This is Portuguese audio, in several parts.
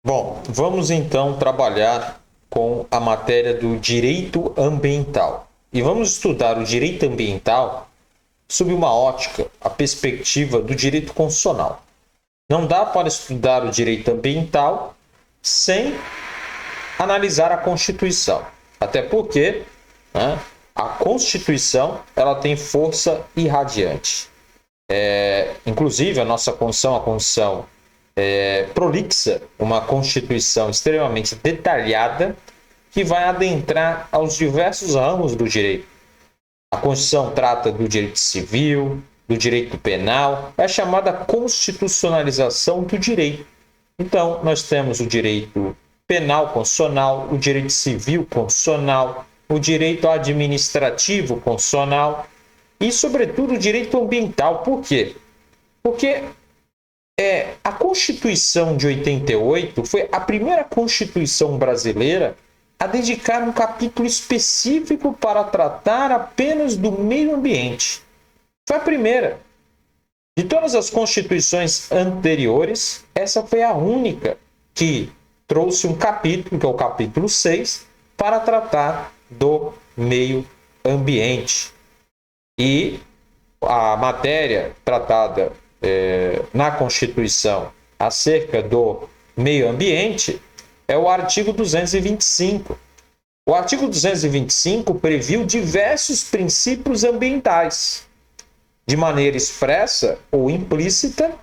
Bom, vamos então trabalhar com a matéria do direito ambiental. E vamos estudar o direito ambiental sob uma ótica, a perspectiva do direito constitucional. Não dá para estudar o direito ambiental sem analisar a Constituição. Até porque, né, a Constituição ela tem força irradiante. Inclusive, a nossa Constituição, a Constituição prolixa, uma Constituição extremamente detalhada que vai adentrar aos diversos ramos do direito. A Constituição trata do direito civil, do direito penal, é a chamada constitucionalização do direito. Então, nós temos o direito penal constitucional, o direito civil constitucional, o direito administrativo constitucional e, sobretudo, o direito ambiental. Por quê? Porque a Constituição de 88 foi a primeira Constituição brasileira a dedicar um capítulo específico para tratar apenas do meio ambiente. Foi a primeira. De todas as constituições anteriores, essa foi a única que trouxe um capítulo, que é o capítulo 6, para tratar do meio ambiente. E a matéria tratada na Constituição acerca do meio ambiente é o artigo 225. O artigo 225 previu diversos princípios ambientais, de maneira expressa ou implícita.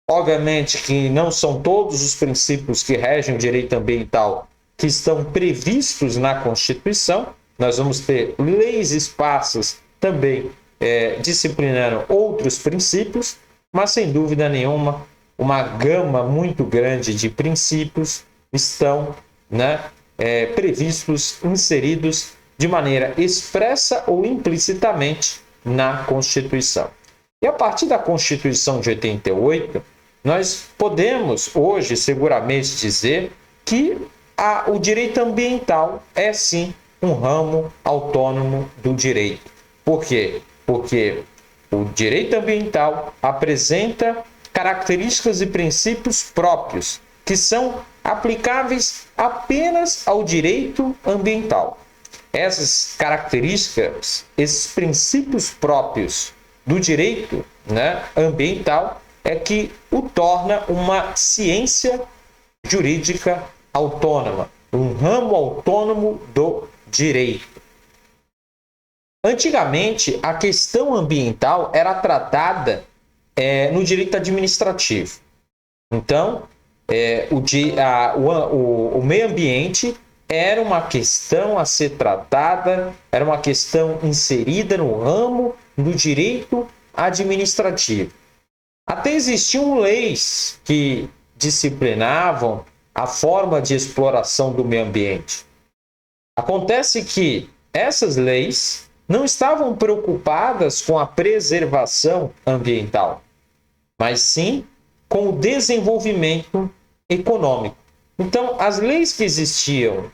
Obviamente que não são todos os princípios que regem o direito ambiental que estão previstos na Constituição. Nós vamos ter leis esparsas também disciplinando outros princípios, mas sem dúvida nenhuma, uma gama muito grande de princípios estão previstos, inseridos de maneira expressa ou implicitamente na Constituição. E a partir da Constituição de 88, nós podemos hoje seguramente dizer que o direito ambiental é sim um ramo autônomo do direito. Por quê? Porque o direito ambiental apresenta características e princípios próprios que são aplicáveis apenas ao direito ambiental. Essas características, esses princípios próprios do direito ambiental é que o torna uma ciência jurídica autônoma, um ramo autônomo do direito. Antigamente, a questão ambiental era tratada no direito administrativo. Então, o meio ambiente era uma questão a ser tratada, era uma questão inserida no ramo do direito administrativo. Até existiam leis que disciplinavam a forma de exploração do meio ambiente. Acontece que essas leis não estavam preocupadas com a preservação ambiental, mas sim com o desenvolvimento econômico. Então, as leis que existiam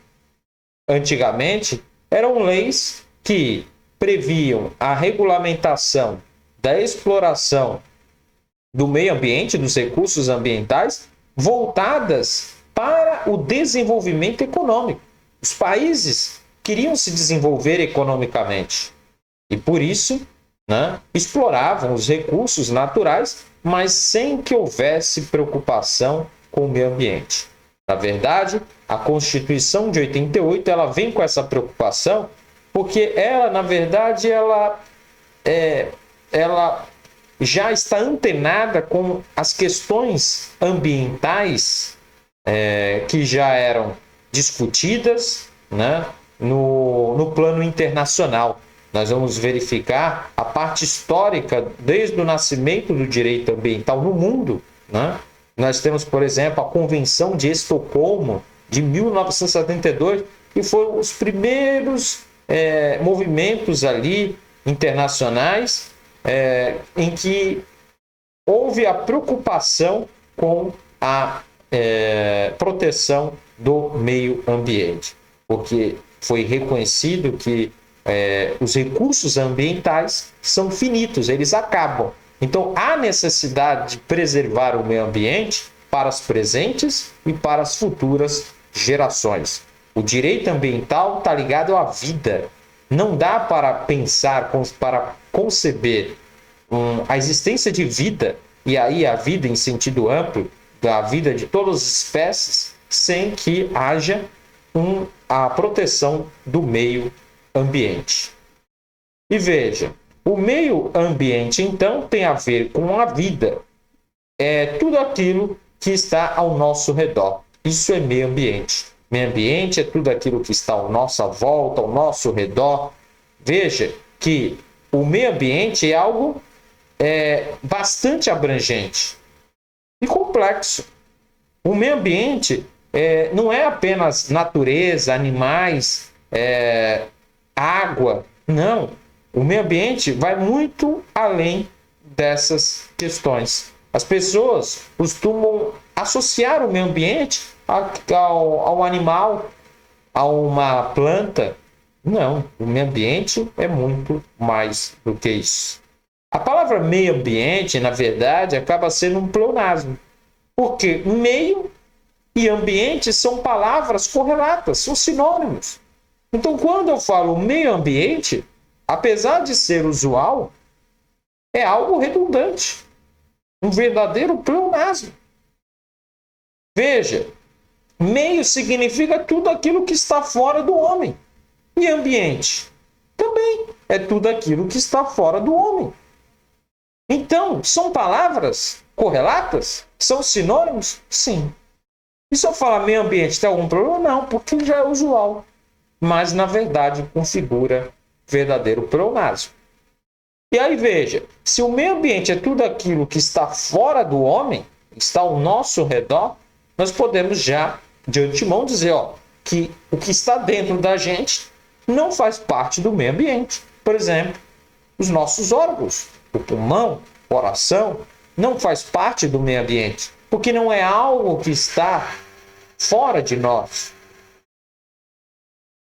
antigamente eram leis que previam a regulamentação da exploração do meio ambiente, dos recursos ambientais, voltadas para o desenvolvimento econômico. Os países queriam se desenvolver economicamente e, por isso, exploravam os recursos naturais, mas sem que houvesse preocupação com o meio ambiente. Na verdade, a Constituição de 88 ela vem com essa preocupação porque ela, na verdade, ela já está antenada com as questões ambientais que já eram discutidas no plano internacional. Nós vamos verificar a parte histórica desde o nascimento do direito ambiental no mundo. Nós temos, por exemplo, a Convenção de Estocolmo, de 1972, que foram os primeiros movimentos ali internacionais em que houve a preocupação com a proteção do meio ambiente, porque foi reconhecido que os recursos ambientais são finitos, eles acabam. Então, há necessidade de preservar o meio ambiente para as presentes e para as futuras gerações. O direito ambiental está ligado à vida. Não dá para pensar, para conceber a existência de vida, e aí a vida em sentido amplo, da vida de todas as espécies, sem que haja a proteção do meio ambiente. E veja, o meio ambiente, então, tem a ver com a vida. É tudo aquilo que está ao nosso redor. Isso é meio ambiente. Meio ambiente é tudo aquilo que está à nossa volta, ao nosso redor. Veja que o meio ambiente é algo bastante abrangente e complexo. O meio ambiente não é apenas natureza, animais, água. Não. O meio ambiente vai muito além dessas questões. As pessoas costumam associar o meio ambiente ao animal, a uma planta. Não, o meio ambiente é muito mais do que isso. A palavra meio ambiente, na verdade, acaba sendo um pleonasmo, porque meio e ambiente são palavras correlatas, são sinônimos. Então, quando eu falo meio ambiente, apesar de ser usual, é algo redundante, um verdadeiro pleonasmo. Veja, meio significa tudo aquilo que está fora do homem. E ambiente também é tudo aquilo que está fora do homem. Então, são palavras correlatas? São sinônimos? Sim. E se eu falar meio ambiente, tem algum problema? Não, porque já é usual. Mas, na verdade, configura verdadeiro pleonasmo. E aí, veja, se o meio ambiente é tudo aquilo que está fora do homem, está ao nosso redor, nós podemos já, de antemão, dizer que o que está dentro da gente não faz parte do meio ambiente. Por exemplo, os nossos órgãos, o pulmão, o coração, não faz parte do meio ambiente, porque não é algo que está fora de nós,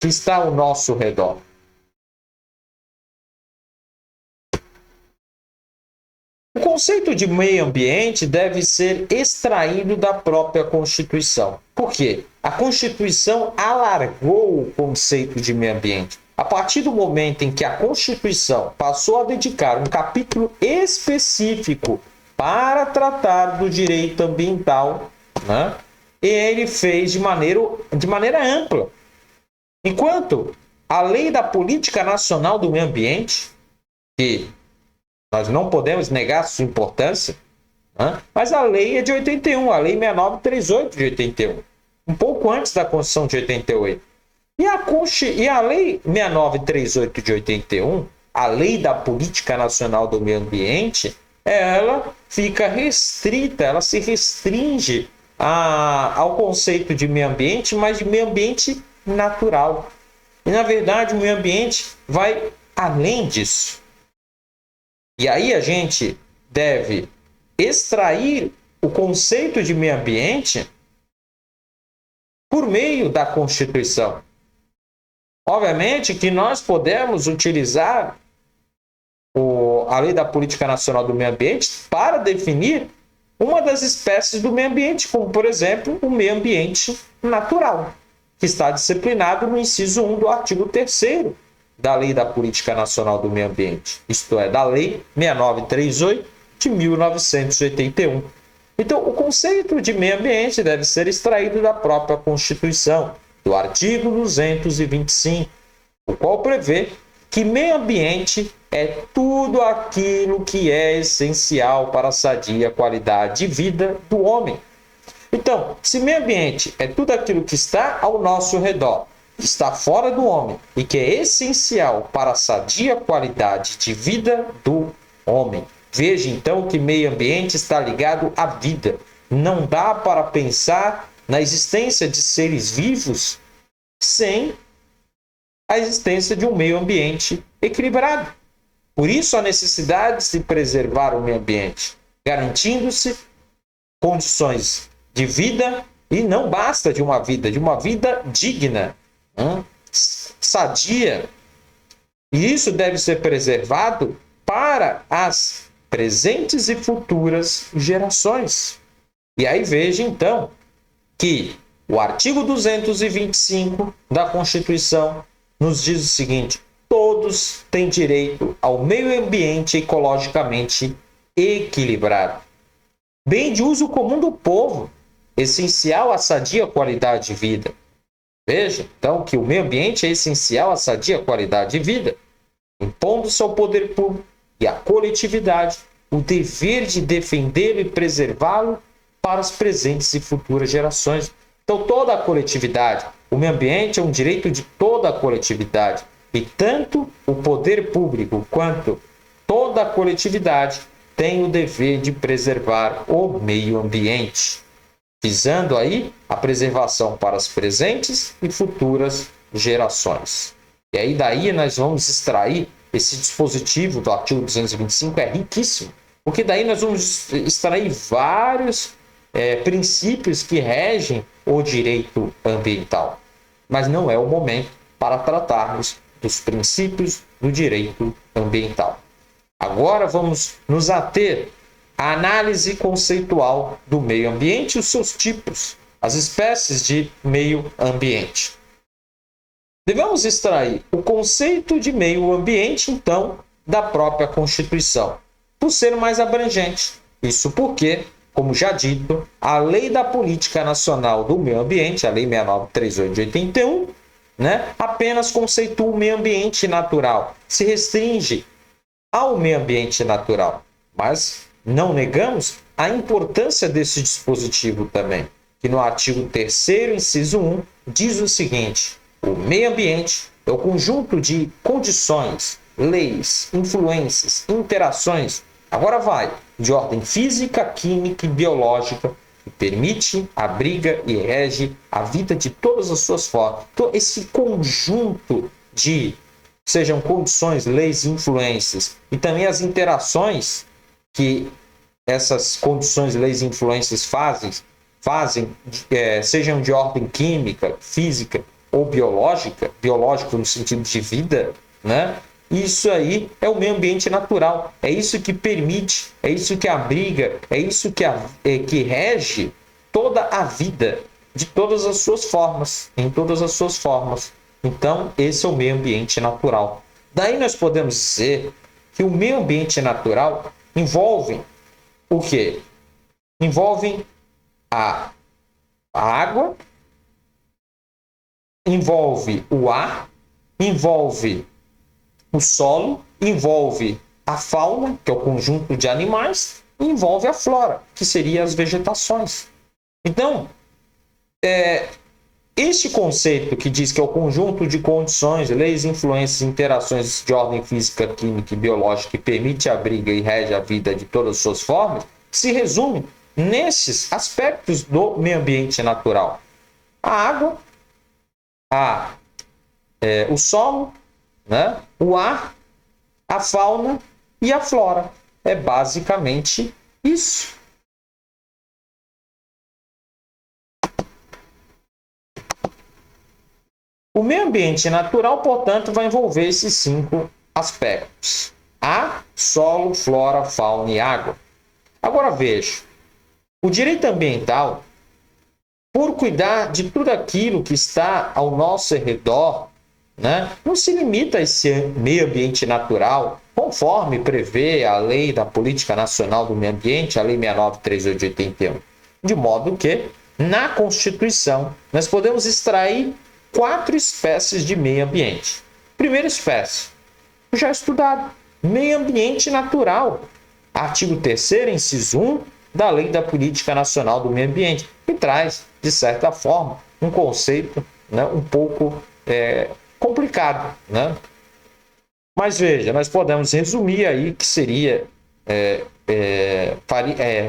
que está ao nosso redor. O conceito de meio ambiente deve ser extraído da própria Constituição. Por quê? A Constituição alargou o conceito de meio ambiente. A partir do momento em que a Constituição passou a dedicar um capítulo específico para tratar do direito ambiental, né, ele fez de maneira ampla. Enquanto a Lei da Política Nacional do Meio Ambiente, que nós não podemos negar sua importância, né, mas a lei é de 81, a Lei 6938 de 81, um pouco antes da Constituição de 88. E a Lei 6938 de 81, a Lei da Política Nacional do Meio Ambiente, ela fica restrita, ela se restringe ao conceito de meio ambiente, mas de meio ambiente natural. E, na verdade, o meio ambiente vai além disso. E aí a gente deve extrair o conceito de meio ambiente por meio da Constituição. Obviamente que nós podemos utilizar a Lei da Política Nacional do Meio Ambiente para definir uma das espécies do meio ambiente, como, por exemplo, o meio ambiente natural, que está disciplinado no inciso 1 do artigo 3º da Lei da Política Nacional do Meio Ambiente, isto é, da Lei 6938 de 1981. Então, o conceito de meio ambiente deve ser extraído da própria Constituição, do artigo 225, o qual prevê que meio ambiente é tudo aquilo que é essencial para a sadia qualidade de vida do homem. Então, se meio ambiente é tudo aquilo que está ao nosso redor, que está fora do homem e que é essencial para a sadia qualidade de vida do homem, veja então que meio ambiente está ligado à vida. Não dá para pensar na existência de seres vivos sem a existência de um meio ambiente equilibrado. Por isso, a necessidade de se preservar o meio ambiente, garantindo-se condições de vida, e não basta de uma vida digna, sadia. E isso deve ser preservado para as presentes e futuras gerações. E aí veja, então, que o artigo 225 da Constituição nos diz o seguinte: todos têm direito ao meio ambiente ecologicamente equilibrado, bem de uso comum do povo, essencial à sadia qualidade de vida. Veja, então, que o meio ambiente é essencial à sadia qualidade de vida, impondo-se ao poder público e à coletividade o dever de defendê-lo e preservá-lo para as presentes e futuras gerações. Então, toda a coletividade, o meio ambiente é um direito de toda a coletividade, e tanto o poder público quanto toda a coletividade tem o dever de preservar o meio ambiente, visando aí a preservação para as presentes e futuras gerações. E aí daí nós vamos extrair esse dispositivo do artigo 225, é riquíssimo, porque daí nós vamos extrair vários princípios que regem o direito ambiental. Mas não é o momento para tratarmos dos princípios do direito ambiental. Agora vamos nos ater à análise conceitual do meio ambiente e os seus tipos, as espécies de meio ambiente. Devemos extrair o conceito de meio ambiente, então, da própria Constituição, por ser mais abrangente. Isso porque, como já dito, a Lei da Política Nacional do Meio Ambiente, a Lei 6938 de 81, apenas conceitua o meio ambiente natural, se restringe ao meio ambiente natural. Mas não negamos a importância desse dispositivo também, que no artigo 3º, inciso 1, diz o seguinte: o meio ambiente é o conjunto de condições, leis, influências, interações, agora vai, de ordem física, química e biológica, que permite, abriga e rege a vida de todas as suas formas. Então, esse conjunto de, sejam condições, leis e influências, e também as interações que essas condições, leis e influências fazem, sejam de ordem química, física ou biológica, biológico no sentido de vida, Isso aí é o meio ambiente natural. É isso que permite, é isso que abriga, é isso que rege toda a vida de todas as suas formas, em todas as suas formas. Então, esse é o meio ambiente natural. Daí nós podemos dizer que o meio ambiente natural envolve o quê? Envolve a água, envolve o ar, envolve o solo, envolve a fauna, que é o conjunto de animais, e envolve a flora, que seria as vegetações. Então, este conceito que diz que é o conjunto de condições, leis, influências e interações de ordem física, química e biológica que permite, abriga e rege a vida de todas as suas formas, se resume nesses aspectos do meio ambiente natural: a água, o solo, o ar, a fauna e a flora. É basicamente isso. O meio ambiente natural, portanto, vai envolver esses 5 aspectos: ar, solo, flora, fauna e água. Agora veja, o direito ambiental, por cuidar de tudo aquilo que está ao nosso redor, não se limita a esse meio ambiente natural, conforme prevê a Lei da Política Nacional do Meio Ambiente, a Lei 6938 de 81. De modo que, na Constituição, nós podemos extrair 4 espécies de meio ambiente. Primeira espécie, já estudado, meio ambiente natural. Artigo 3º, inciso 1, da Lei da Política Nacional do Meio Ambiente, que traz, de certa forma, um conceito um pouco complicado, Mas veja, nós podemos resumir aí que seria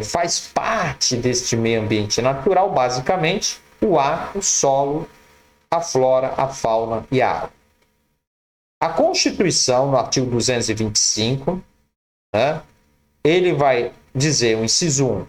faz parte deste meio ambiente natural, basicamente, o ar, o solo, a flora, a fauna e a água. A Constituição, no artigo 225, ele vai dizer, o inciso 1,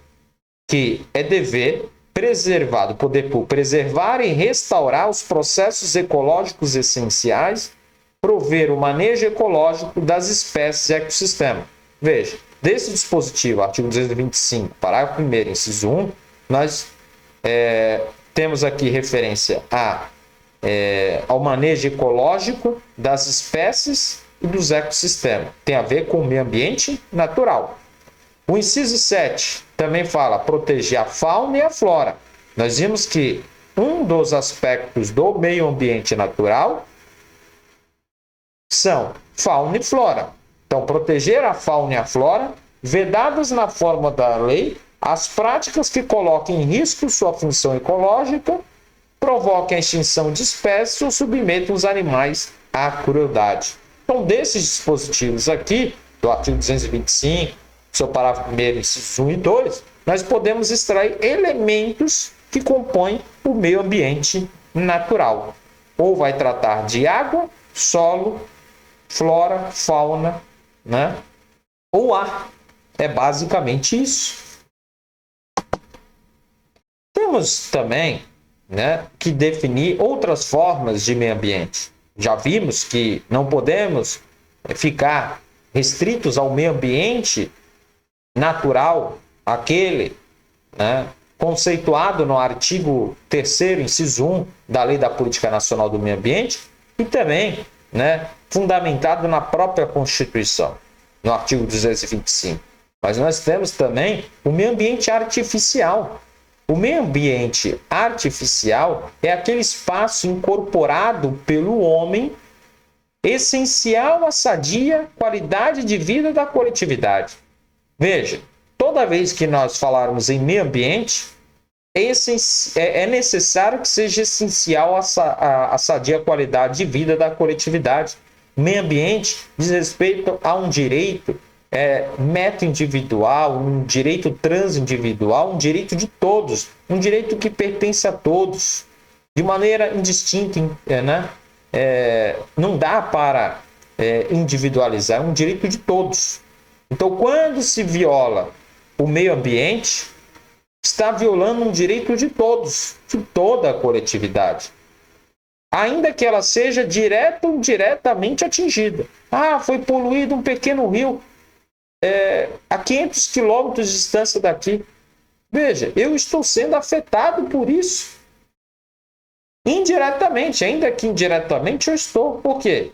que é dever preservar, do poder público, preservar e restaurar os processos ecológicos essenciais, prover o manejo ecológico das espécies e ecossistema. Veja, desse dispositivo, artigo 225, parágrafo 1º, inciso 1, nós temos aqui referência ao manejo ecológico das espécies e dos ecossistemas. Tem a ver com o meio ambiente natural. O inciso 7 também fala proteger a fauna e a flora. Nós vimos que um dos aspectos do meio ambiente natural são fauna e flora. Então, proteger a fauna e a flora, vedadas na forma da lei, as práticas que coloquem em risco sua função ecológica, provoquem a extinção de espécies ou submetam os animais à crueldade. Então, desses dispositivos aqui, do artigo 225, seu parágrafo 1º, incisos 1 e 2, nós podemos extrair elementos que compõem o meio ambiente natural. Ou vai tratar de água, solo, flora, fauna, né? Ou ar. É basicamente isso. Temos também, né, que definir outras formas de meio ambiente. Já vimos que não podemos ficar restritos ao meio ambiente natural, aquele, né, conceituado no artigo 3º, inciso 1 da Lei da Política Nacional do Meio Ambiente e também, né, fundamentado na própria Constituição, no artigo 225. Mas nós temos também o meio ambiente artificial. O meio ambiente artificial é aquele espaço incorporado pelo homem, essencial à sadia qualidade de vida da coletividade. Veja, toda vez que nós falarmos em meio ambiente, é necessário que seja essencial à sadia qualidade de vida da coletividade. Meio ambiente diz respeito a um direito meta-individual, um direito transindividual, um direito de todos, um direito que pertence a todos, de maneira indistinta, né? Não dá para individualizar, é um direito de todos. Então, quando se viola o meio ambiente, está violando um direito de todos, de toda a coletividade. Ainda que ela seja direta ou indiretamente atingida. Foi poluído um pequeno rio a 500 quilômetros de distância daqui. Veja, eu estou sendo afetado por isso. Indiretamente, ainda que indiretamente eu estou. Por quê?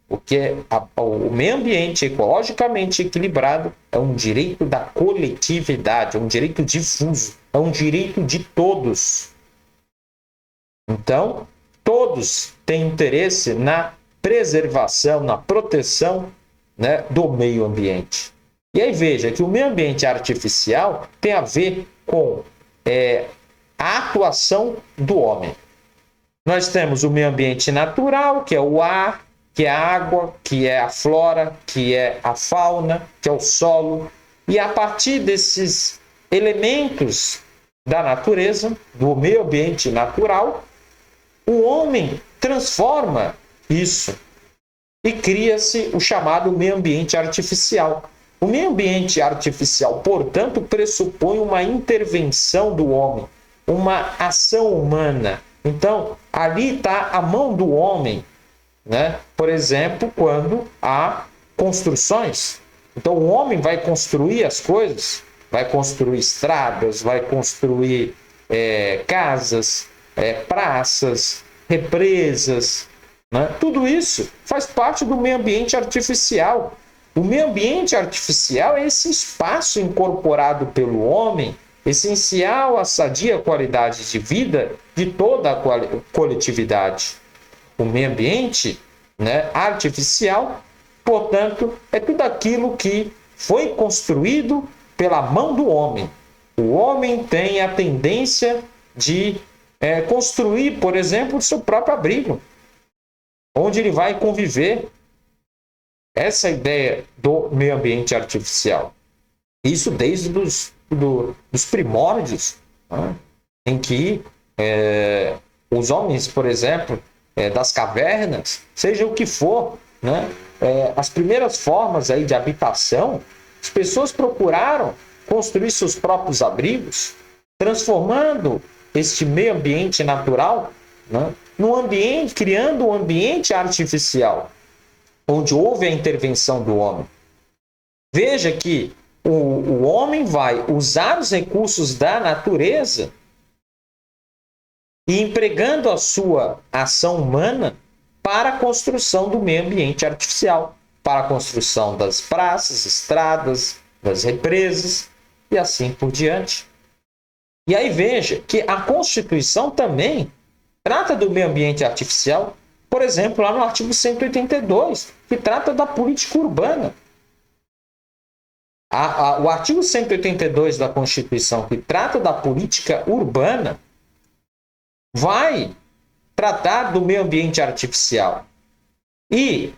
Porque o meio ambiente ecologicamente equilibrado é um direito da coletividade, é um direito difuso, é um direito de todos. Então, todos têm interesse na preservação, na proteção, né, do meio ambiente. E aí veja que o meio ambiente artificial tem a ver com a atuação do homem. Nós temos o meio ambiente natural, que é o ar, que é a água, que é a flora, que é a fauna, que é o solo. E a partir desses elementos da natureza, do meio ambiente natural, o homem transforma isso e cria-se o chamado meio ambiente artificial. O meio ambiente artificial, portanto, pressupõe uma intervenção do homem, uma ação humana. Então, ali está a mão do homem, né? Por exemplo, quando há construções. Então, o homem vai construir as coisas, vai construir estradas, vai construir casas, praças, represas, né? Tudo isso faz parte do meio ambiente artificial. O meio ambiente artificial é esse espaço incorporado pelo homem, essencial à sadia qualidade de vida de toda a coletividade. O meio ambiente, né, artificial, portanto, é tudo aquilo que foi construído pela mão do homem. O homem tem a tendência de construir, por exemplo, o seu próprio abrigo, onde ele vai conviver. Essa é a ideia do meio ambiente artificial. Isso desde dos primórdios, né, em que os homens, por exemplo, das cavernas, seja o que for, né, as primeiras formas aí de habitação, as pessoas procuraram construir seus próprios abrigos, transformando este meio ambiente natural, né, num ambiente, criando um ambiente artificial, onde houve a intervenção do homem. Veja que o homem vai usar os recursos da natureza e empregando a sua ação humana para a construção do meio ambiente artificial, para a construção das praças, estradas, das represas e assim por diante. E aí veja que a Constituição também trata do meio ambiente artificial, por exemplo, lá no artigo 182, que trata da política urbana. O artigo 182 da Constituição, que trata da política urbana, vai tratar do meio ambiente artificial. E,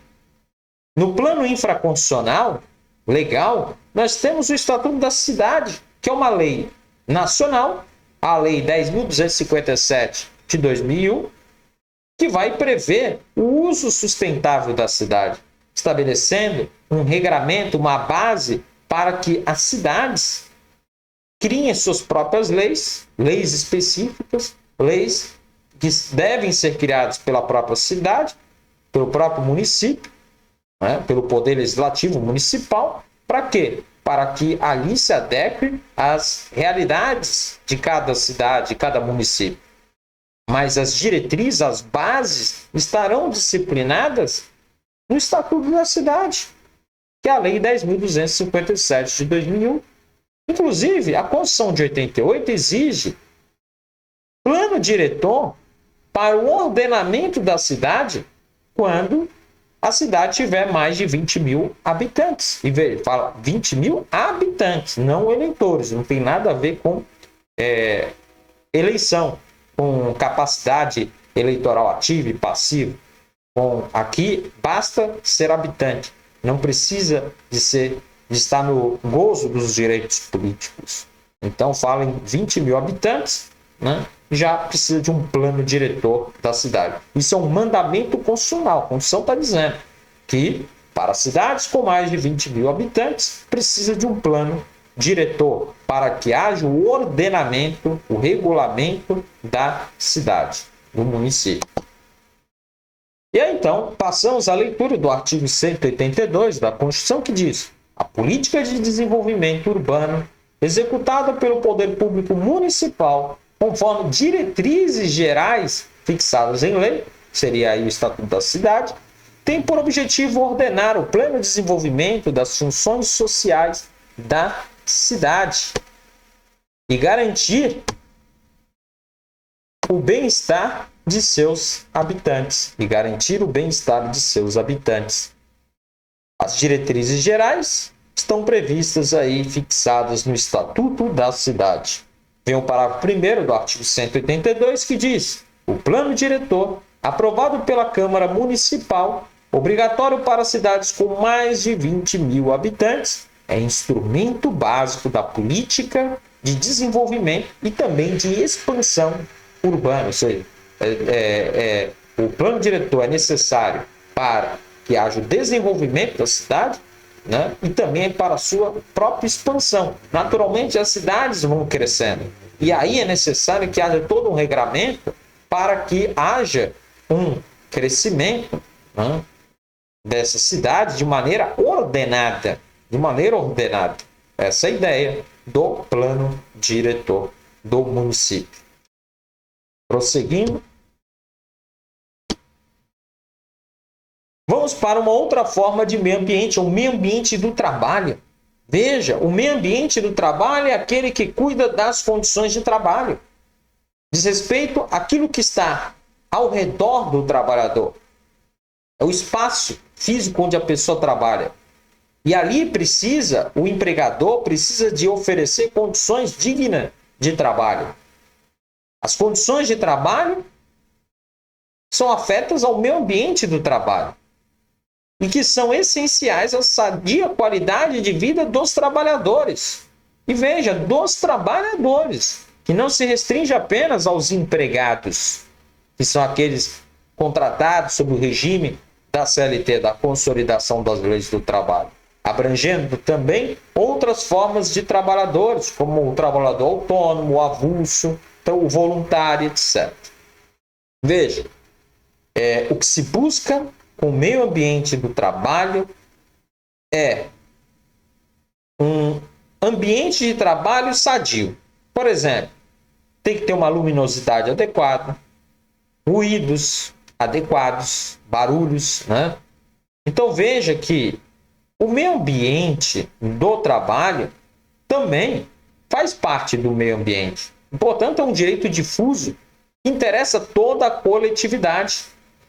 no plano infraconstitucional, legal, nós temos o Estatuto da Cidade, que é uma lei nacional, a Lei 10.257 de 2001, que vai prever o uso sustentável da cidade, estabelecendo um regramento, uma base para que as cidades criem suas próprias leis, leis específicas, leis que devem ser criadas pela própria cidade, pelo próprio município, né, pelo Poder Legislativo Municipal. Para quê? Para que ali se adeque às realidades de cada cidade, de cada município. Mas as diretrizes, as bases, estarão disciplinadas no Estatuto da Cidade, que é a Lei 10.257 de 2001. Inclusive, a Constituição de 88 exige plano diretor para o ordenamento da cidade quando a cidade tiver mais de 20 mil habitantes. E veja, fala 20 mil habitantes, não eleitores. Não tem nada a ver com eleição, com capacidade eleitoral ativa e passiva. Aqui basta ser habitante. Não precisa de estar no gozo dos direitos políticos. Então, fala em 20 mil habitantes, né? Já precisa de um plano diretor da cidade. Isso é um mandamento constitucional. A Constituição está dizendo que, para cidades com mais de 20 mil habitantes, precisa de um plano diretor para que haja o ordenamento, o regulamento da cidade, do município. E aí, então, passamos à leitura do artigo 182 da Constituição, que diz: a política de desenvolvimento urbano, executada pelo poder público municipal, conforme diretrizes gerais fixadas em lei, seria aí o Estatuto da Cidade, tem por objetivo ordenar o pleno desenvolvimento das funções sociais da cidade e garantir o bem-estar de seus habitantes. As diretrizes gerais estão previstas aí, fixadas no Estatuto da Cidade. Vem o parágrafo 1º do artigo 182, que diz: o plano diretor, aprovado pela Câmara Municipal, obrigatório para cidades com mais de 20 mil habitantes, é instrumento básico da política de desenvolvimento e também de expansão urbana. Ou seja, o plano diretor é necessário para que haja o desenvolvimento da cidade, né? E também para a sua própria expansão. Naturalmente, as cidades vão crescendo. E aí é necessário que haja todo um regramento para que haja um crescimento, né, dessa cidade de maneira ordenada. Essa é a ideia do plano diretor do município. Prosseguindo. Vamos para uma outra forma de meio ambiente, o meio ambiente do trabalho. Veja, o meio ambiente do trabalho é aquele que cuida das condições de trabalho. Diz respeito àquilo que está ao redor do trabalhador. É o espaço físico onde a pessoa trabalha. E ali o empregador precisa de oferecer condições dignas de trabalho. As condições de trabalho são afetas ao meio ambiente do trabalho e que são essenciais à sadia qualidade de vida dos trabalhadores. E veja, dos trabalhadores, que não se restringe apenas aos empregados, que são aqueles contratados sob o regime da CLT, da Consolidação das Leis do Trabalho, abrangendo também outras formas de trabalhadores, como o trabalhador autônomo, o avulso, o voluntário, etc. Veja, o que se busca com o meio ambiente do trabalho é ambiente de trabalho sadio. Por exemplo, tem que ter uma luminosidade adequada, ruídos adequados, barulhos, né? Então veja que o meio ambiente do trabalho também faz parte do meio ambiente. Portanto, é um direito difuso que interessa toda a coletividade.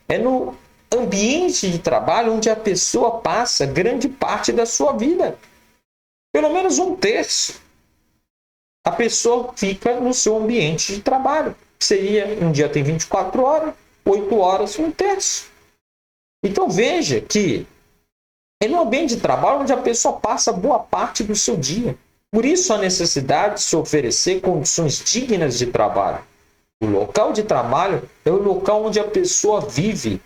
É no ambiente de trabalho onde a pessoa passa grande parte da sua vida. Pelo menos um terço. A pessoa fica no seu ambiente de trabalho. Seria, um dia tem 24 horas, 8 horas, um terço. Então veja que é no ambiente de trabalho onde a pessoa passa boa parte do seu dia. Por isso a necessidade de se oferecer condições dignas de trabalho. O local de trabalho é o local onde a pessoa vive,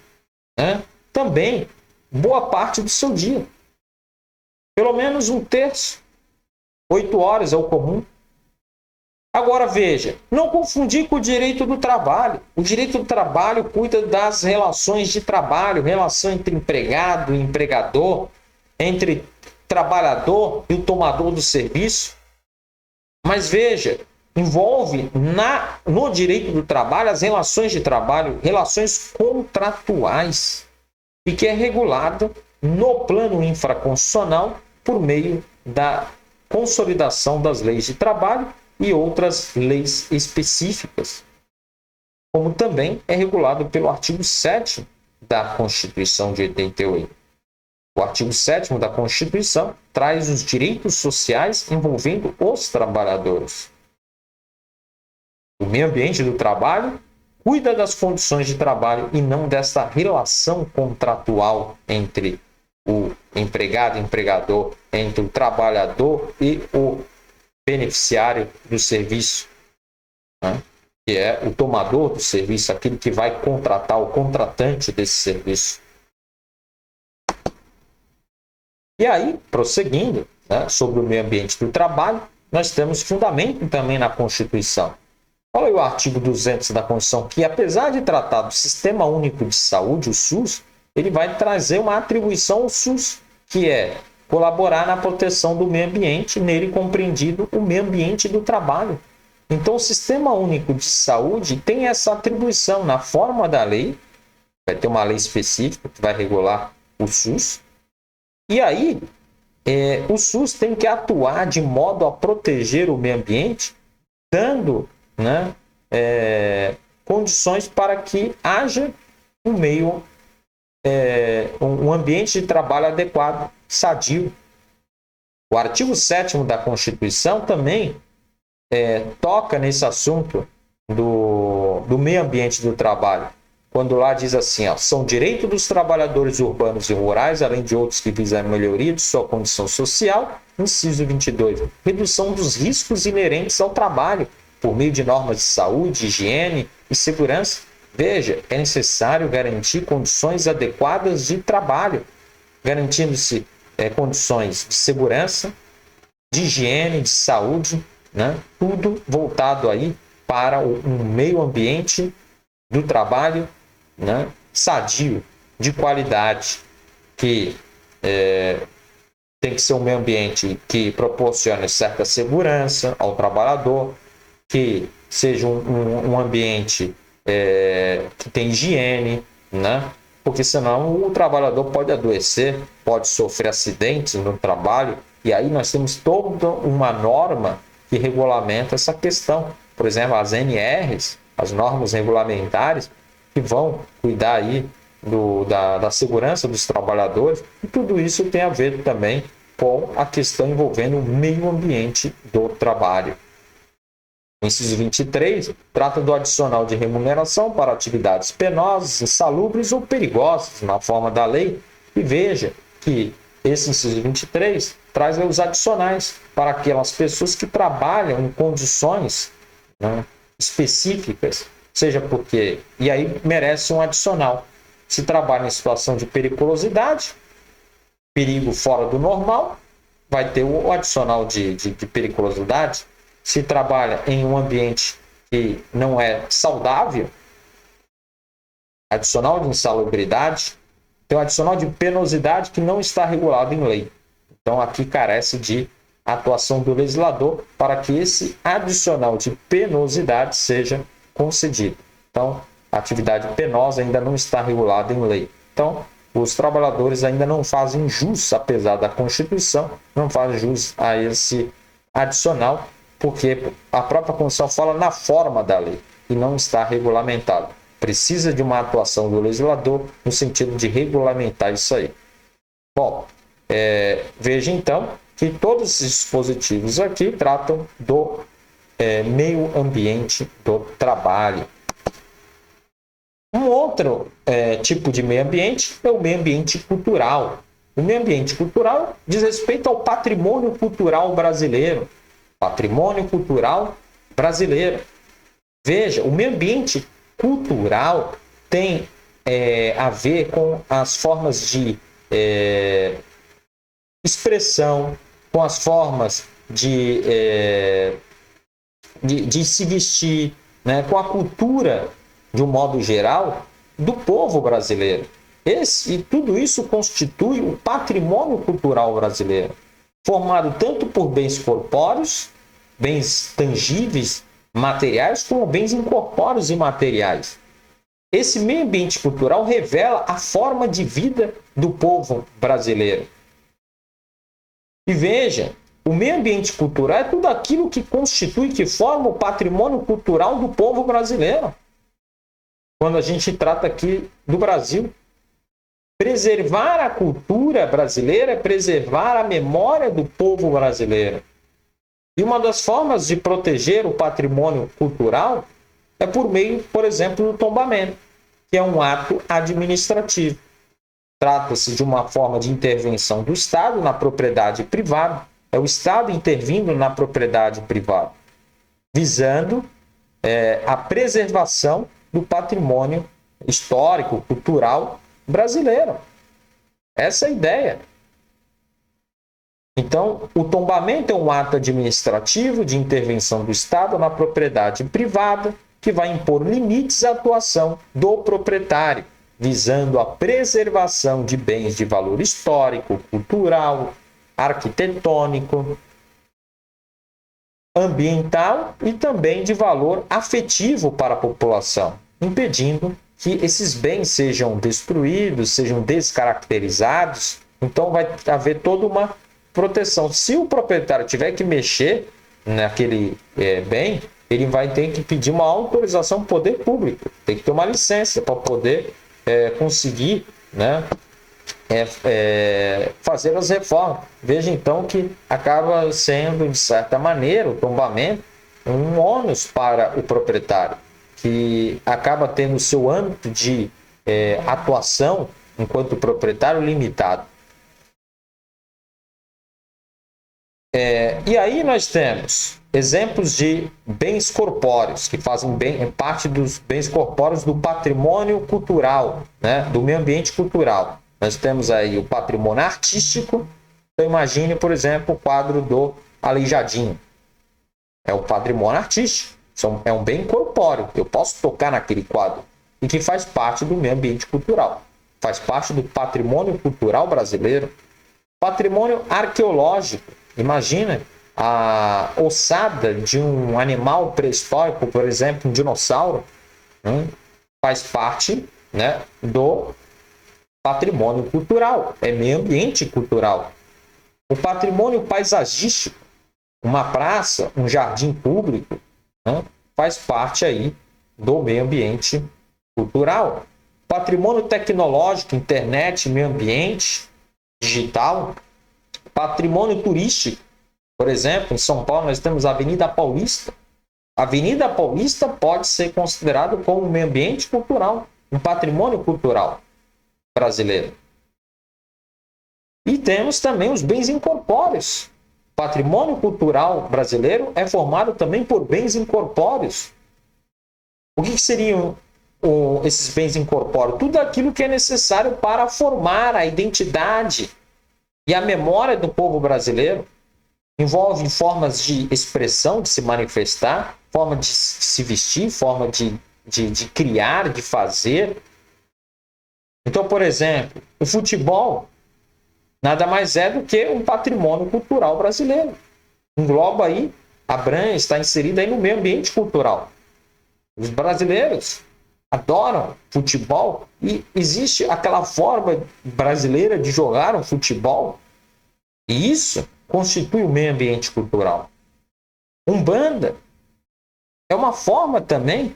né? Também boa parte do seu dia. Pelo menos um terço. 8 horas é o comum. Agora veja, não confundir com o direito do trabalho. O direito do trabalho cuida das relações de trabalho, relação entre empregado e empregador, entre trabalhador e o tomador do serviço. Mas veja, envolve no direito do trabalho as relações de trabalho, relações contratuais, e que é regulado no plano infraconstitucional por meio da consolidação das leis de trabalho e outras leis específicas, como também é regulado pelo artigo 7º da Constituição de 88. O artigo 7º da Constituição traz os direitos sociais envolvendo os trabalhadores. O meio ambiente do trabalho cuida das condições de trabalho e não dessa relação contratual entre o empregado e empregador, entre o trabalhador e o beneficiário do serviço, né? Que é o tomador do serviço, aquele que vai contratar, o contratante desse serviço. E aí, prosseguindo, né, sobre o meio ambiente do trabalho, nós temos fundamento também na Constituição. Olha aí o artigo 200 da Constituição, que apesar de tratar do Sistema Único de Saúde, o SUS, ele vai trazer uma atribuição ao SUS, que é colaborar na proteção do meio ambiente, nele compreendido o meio ambiente do trabalho. Então, o Sistema Único de Saúde tem essa atribuição na forma da lei, vai ter uma lei específica que vai regular o SUS, e aí o SUS tem que atuar de modo a proteger o meio ambiente, dando, né, condições para que haja um ambiente de trabalho adequado, sadio. O artigo 7º da Constituição também toca nesse assunto do meio ambiente do trabalho, quando lá diz assim, são direitos dos trabalhadores urbanos e rurais, além de outros que visam a melhoria de sua condição social. Inciso 22, redução dos riscos inerentes ao trabalho, por meio de normas de saúde, higiene e segurança. Veja, é necessário garantir condições adequadas de trabalho, garantindo-se condições de segurança, de higiene, de saúde, né? Tudo voltado aí para um meio ambiente do trabalho, né, sadio, de qualidade, que tem que ser um meio ambiente que proporcione certa segurança ao trabalhador, que seja um ambiente que tem higiene, né? Porque senão o trabalhador pode adoecer, pode sofrer acidentes no trabalho, e aí nós temos toda uma norma que regulamenta essa questão. Por exemplo, as NRs, as normas regulamentares, que vão cuidar aí da segurança dos trabalhadores, e tudo isso tem a ver também com a questão envolvendo o meio ambiente do trabalho. O inciso 23 trata do adicional de remuneração para atividades penosas, insalubres ou perigosas na forma da lei, e veja que esse inciso 23 traz os adicionais para aquelas pessoas que trabalham em condições, né, específicas, seja porque, e aí merece um adicional. Se trabalha em situação de periculosidade, perigo fora do normal, vai ter o adicional de periculosidade. Se trabalha em um ambiente que não é saudável, adicional de insalubridade, tem um adicional de penosidade que não está regulado em lei. Então aqui carece de a atuação do legislador para que esse adicional de penosidade seja concedido. Então, a atividade penosa ainda não está regulada em lei. Então, os trabalhadores ainda não fazem jus, apesar da Constituição, não fazem jus a esse adicional, porque a própria Constituição fala na forma da lei e não está regulamentado. Precisa de uma atuação do legislador no sentido de regulamentar isso aí. Bom, veja então que todos esses dispositivos aqui tratam do meio ambiente do trabalho. Um outro tipo de meio ambiente é o meio ambiente cultural. O meio ambiente cultural diz respeito ao patrimônio cultural brasileiro. Patrimônio cultural brasileiro. Veja, o meio ambiente cultural tem a ver com as formas de expressão, com as formas de se vestir, né, com a cultura, de um modo geral, do povo brasileiro. E tudo isso constitui o patrimônio cultural brasileiro, formado tanto por bens corpóreos, bens tangíveis, materiais, como bens incorpóreos e materiais. Esse meio ambiente cultural revela a forma de vida do povo brasileiro. E veja, o meio ambiente cultural é tudo aquilo que constitui, que forma o patrimônio cultural do povo brasileiro. Quando a gente trata aqui do Brasil, preservar a cultura brasileira é preservar a memória do povo brasileiro. E uma das formas de proteger o patrimônio cultural é por meio, por exemplo, do tombamento, que é um ato administrativo. Trata-se de uma forma de intervenção do Estado na propriedade privada. É o Estado intervindo na propriedade privada, visando a preservação do patrimônio histórico, cultural brasileiro. Essa é a ideia. Então, o tombamento é um ato administrativo de intervenção do Estado na propriedade privada que vai impor limites à atuação do proprietário, visando a preservação de bens de valor histórico, cultural, arquitetônico, ambiental e também de valor afetivo para a população, impedindo que esses bens sejam destruídos, sejam descaracterizados. Então vai haver toda uma proteção. Se o proprietário tiver que mexer naquele bem, ele vai ter que pedir uma autorização do poder público, tem que ter uma licença para poder conseguir, né, fazer as reformas. Veja então que acaba sendo, de certa maneira, o tombamento um ônus para o proprietário, que acaba tendo seu âmbito de atuação enquanto proprietário limitado. E aí nós temos exemplos de bens corpóreos, que fazem parte dos bens corpóreos do patrimônio cultural, né, do meio ambiente cultural. Nós temos aí o patrimônio artístico. Então imagine, por exemplo, o quadro do Aleijadinho. É o patrimônio artístico, é um bem corpóreo. Eu posso tocar naquele quadro e que faz parte do meio ambiente cultural. Faz parte do patrimônio cultural brasileiro. Patrimônio arqueológico. Imagina a ossada de um animal pré-histórico, por exemplo, um dinossauro, né? Faz parte, né, do patrimônio cultural, é meio ambiente cultural. O patrimônio paisagístico, uma praça, um jardim público, né, faz parte aí do meio ambiente cultural. Patrimônio tecnológico, internet, meio ambiente digital. Patrimônio turístico, por exemplo, em São Paulo nós temos a Avenida Paulista. A Avenida Paulista pode ser considerado como um meio ambiente cultural, um patrimônio cultural brasileiro. E temos também os bens incorpóreos. O patrimônio cultural brasileiro é formado também por bens incorpóreos. O que seriam esses bens incorpóreos? Tudo aquilo que é necessário para formar a identidade e a memória do povo brasileiro. Envolve formas de expressão, de se manifestar, forma de se vestir, forma de criar, de fazer. Então, por exemplo, o futebol nada mais é do que um patrimônio cultural brasileiro. engloba aí, abrange, está inserido aí no meio ambiente cultural. Os brasileiros adoram futebol e existe aquela forma brasileira de jogar um futebol, e isso constitui o meio ambiente cultural. Umbanda é uma forma também,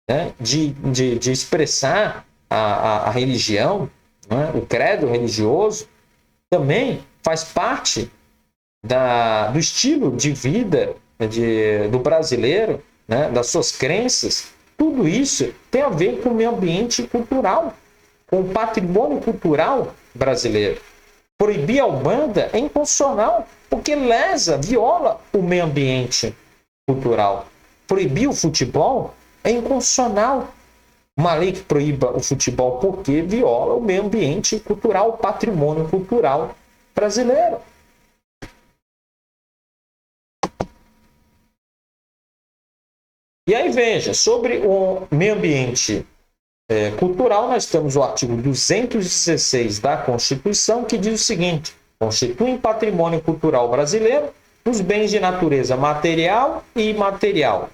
né, de expressar a religião, né, o credo religioso, também faz parte do estilo de vida do brasileiro, né, das suas crenças. Tudo isso tem a ver com o meio ambiente cultural, com o patrimônio cultural brasileiro. Proibir a Umbanda é inconstitucional, porque lesa, viola o meio ambiente cultural. Proibir o futebol é inconstitucional. Uma lei que proíba o futebol porque viola o meio ambiente cultural, o patrimônio cultural brasileiro. E aí veja, sobre o meio ambiente cultural, nós temos o artigo 216 da Constituição, que diz o seguinte: constituem patrimônio cultural brasileiro os bens de natureza material e imaterial,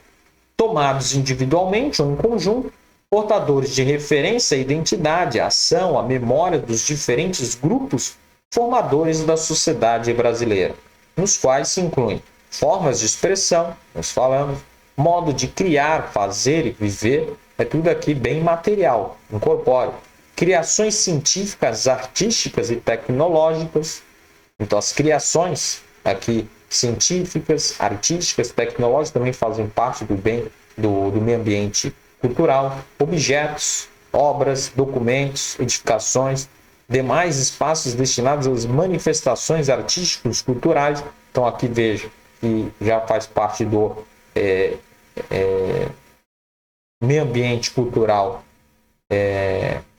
tomados individualmente ou em conjunto, portadores de referência à identidade, à ação, à memória dos diferentes grupos formadores da sociedade brasileira, nos quais se incluem formas de expressão, nós falamos, modo de criar, fazer e viver, é tudo aqui bem material, incorpóreo. Criações científicas, artísticas e tecnológicas. Então, as criações aqui científicas, artísticas, tecnológicas também fazem parte do meio ambiente cultural. Objetos, obras, documentos, edificações, demais espaços destinados às manifestações artísticas, culturais. Então, aqui veja que já faz parte do meio ambiente cultural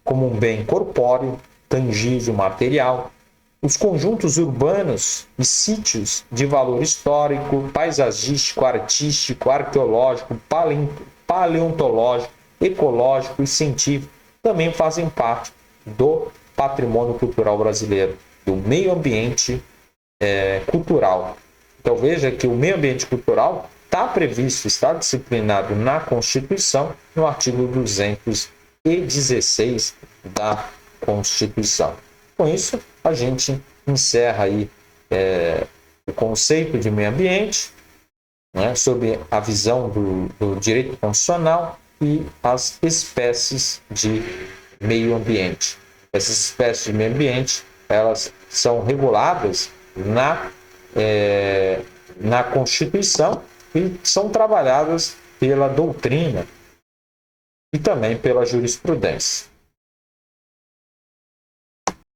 como um bem corpóreo, tangível, material. Os conjuntos urbanos e sítios de valor histórico, paisagístico, artístico, arqueológico, paleontológico, ecológico e científico também fazem parte do patrimônio cultural brasileiro, do meio ambiente cultural. Então veja que o meio ambiente cultural está previsto, está disciplinado na Constituição, no artigo 216 da Constituição. Com isso, a gente encerra aí o conceito de meio ambiente, né, sob a visão do direito constitucional e as espécies de meio ambiente. Essas espécies de meio ambiente, elas são reguladas na Constituição e são trabalhadas pela doutrina e também pela jurisprudência.